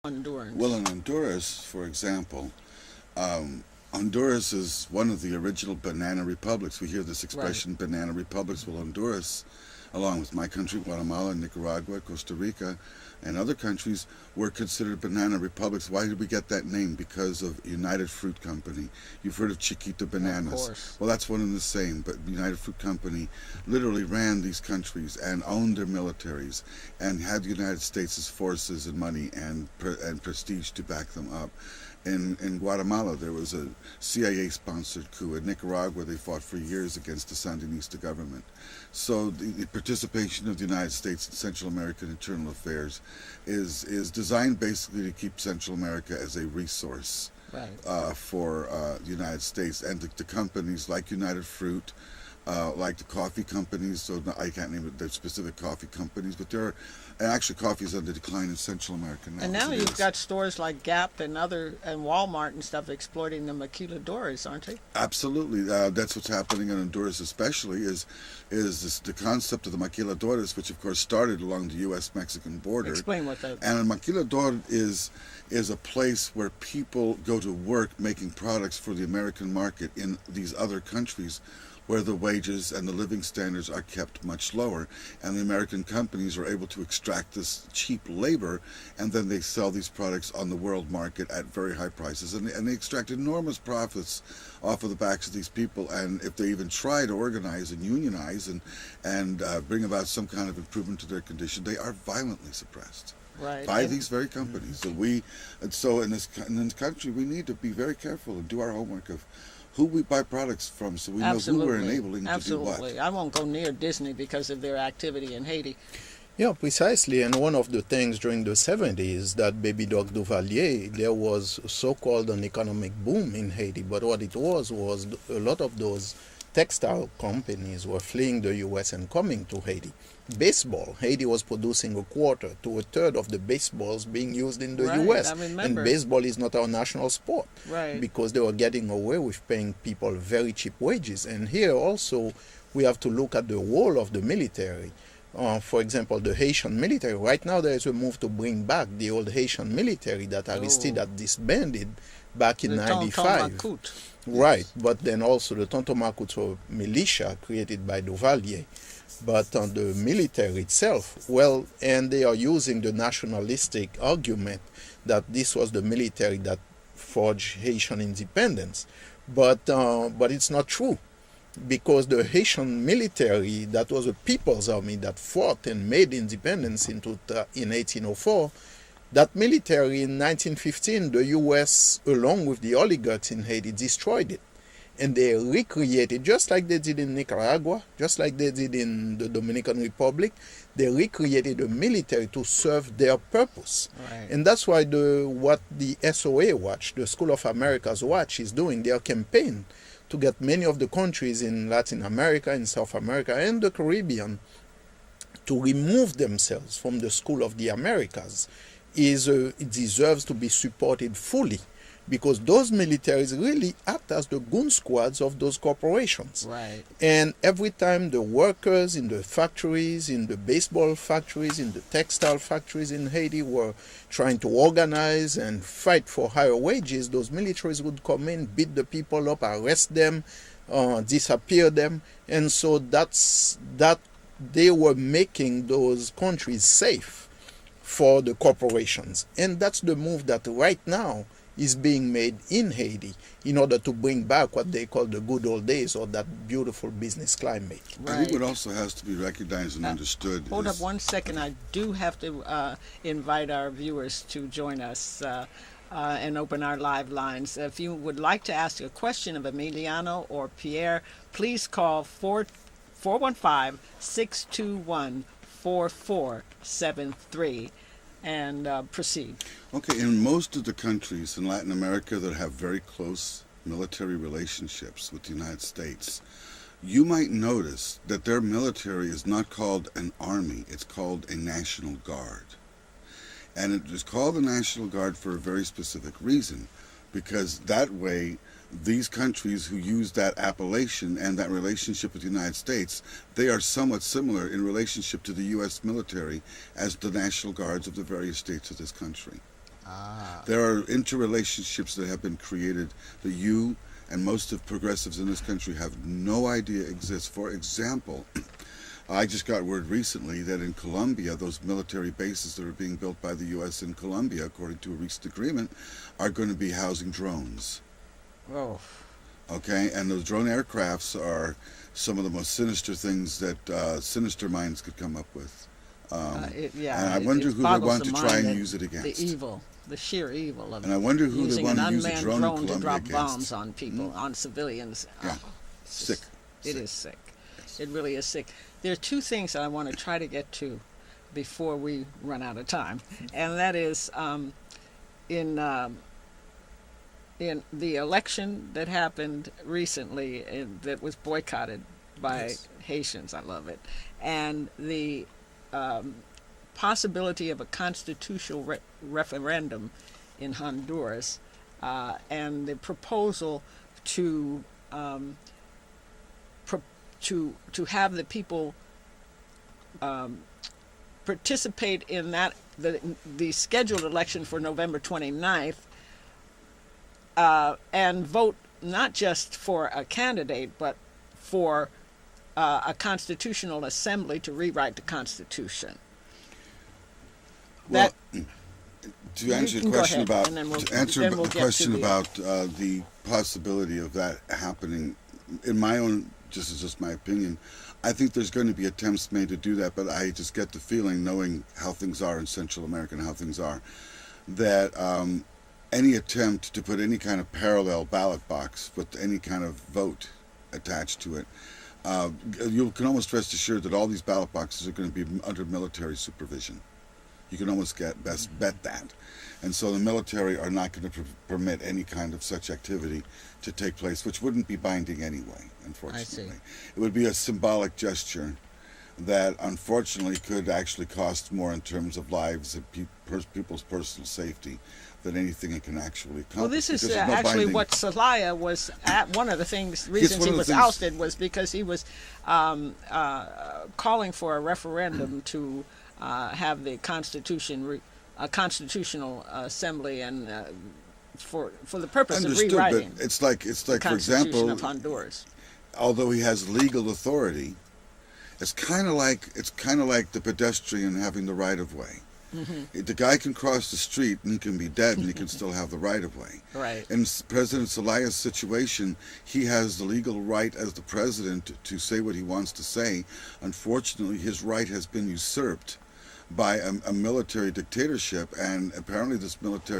Hondurans? Well, in Honduras, for example, Honduras is one of the original banana republics. We hear this Right. expression, banana republics. Well, Honduras, along with my country, Guatemala, Nicaragua, Costa Rica, and other countries, were considered banana republics. Why did we get that name? Because of United Fruit Company. You've heard of Chiquita Of Bananas. course. Well, that's one and the same, but United Fruit Company literally ran these countries and owned their militaries and had the United States' forces and money and prestige to back them up. In Guatemala, there was a CIA-sponsored coup. In Nicaragua, they fought for years against the Sandinista government. So the participation of the United States in Central American internal affairs is designed basically to keep Central America as a resource Right. for the United States. And the companies like United Fruit, like the coffee companies, so I can't name the specific coffee companies, but there are, and actually coffee is on the decline in Central America now. And now as it you've is. got stores like Gap and Walmart and stuff exploiting the maquiladores, aren't they? Absolutely, that's what's happening in Honduras, especially the concept of the maquiladores, which of course started along the U.S.-Mexican border. Explain what that. And a maquilador is a place where people go to work making products for the American market in these other countries, where the wages and the living standards are kept much lower, and the American companies are able to extract this cheap labor, and then they sell these products on the world market at very high prices, and they extract enormous profits off of the backs of these people. And if they even try to organize and unionize and bring about some kind of improvement to their condition, they are violently suppressed Right. by And these very companies. So in this country, we need to be very careful and do our homework of who we buy products from, so we know who we're enabling to do what. Absolutely. I won't go near Disney because of their activity in Haiti. Yeah, precisely. And one of the things during the 70s that Baby Doc Duvalier, there was so-called an economic boom in Haiti. But what it was a lot of those textile companies were fleeing the U.S. and coming to Haiti. Baseball, Haiti was producing a quarter to a third of the baseballs being used in the Right, U.S. I And remember. baseball is not our national sport. Right. Because they were getting away with paying people very cheap wages. And here also we have to look at the role of the military. For example, the Haitian military. Right now there is a move to bring back the old Haitian military that Aristide had disbanded back in The 95. Tonton Right, but then also the Tonton Macoute were militia created by Duvalier. But on the military itself, well, and they are using the nationalistic argument that this was the military that forged Haitian independence. But it's not true, because the Haitian military, that was a people's army that fought and made independence in 1804, that military in 1915, the U.S., along with the oligarchs in Haiti, destroyed it. And they recreated, just like they did in Nicaragua, just like they did in the Dominican Republic, they recreated the military to serve their purpose. Right. And that's why what the SOA Watch, the School of America's Watch, is doing, their campaign to get many of the countries in Latin America, in South America, and the Caribbean to remove themselves from the School of the Americas, it deserves to be supported fully, because those militaries really act as the goon squads of those corporations. Right. And every time the workers in the factories, in the baseball factories, in the textile factories in Haiti were trying to organize and fight for higher wages, those militaries would come in, beat the people up, arrest them, disappear them. And so that they were making those countries safe for the corporations. And that's the move that right now is being made in Haiti in order to bring back what they call the good old days, or that beautiful business climate. I think what also has to be recognized and understood Hold is... up one second. I do have to invite our viewers to join us and open our live lines. If you would like to ask a question of Emiliano or Pierre, please call 415-621-4473 and proceed. Okay, in most of the countries in Latin America that have very close military relationships with the United States, you might notice that their military is not called an army, it's called a National Guard. And it is called the National Guard for a very specific reason, because that way these countries who use that appellation and that relationship with the United States, they are somewhat similar in relationship to the U.S. military as the National Guards of the various states of this country. Ah. There are interrelationships that have been created that you and most of progressives in this country have no idea exist. For example, I just got word recently that in Colombia, those military bases that are being built by the U.S. in Colombia, according to a recent agreement, are going to be housing drones. Oh. Okay, and those drone aircrafts are some of the most sinister things that sinister minds could come up with. And I wonder who they want to try and use it against. The evil, the sheer evil of and I wonder who they using want an to use a unmanned drone, drone in to Colombia drop against. bombs on people, on civilians. Yeah, sick. It is sick. It really is sick. There are two things that I want to try to get to before we run out of time, and that is in the election that happened recently that was boycotted by Haitians. I love it. And the possibility of a constitutional referendum in Honduras, and the proposal to have the people participate in that the scheduled election for November 29th, and vote not just for a candidate but for a constitutional assembly to rewrite the Constitution. Well, to answer your question about the possibility of that happening, in my own, this is just my opinion, I think there's going to be attempts made to do that, but I just get the feeling, knowing how things are in Central America and how things are, that any attempt to put any kind of parallel ballot box with any kind of vote attached to it, you can almost rest assured that all these ballot boxes are going to be under military supervision. You can almost bet that. And so the military are not going to permit any kind of such activity to take place, which wouldn't be binding anyway, unfortunately. I see. It would be a symbolic gesture that unfortunately could actually cost more in terms of lives and people's personal safety than anything it can actually accomplish. Well, this is actually what Zelaya was at. One of the reasons he was ousted was because he was calling for a referendum to have the constitutional assembly and for the purpose of rewriting. But it's like for example, of Honduras. Although he has legal authority, it's kind of like the pedestrian having the right of way. Mm-hmm. The guy can cross the street and he can be dead and he can still have the right of way. Right. In President Zelaya's situation, he has the legal right as the president to say what he wants to say. Unfortunately, his right has been usurped by a military dictatorship, and apparently this military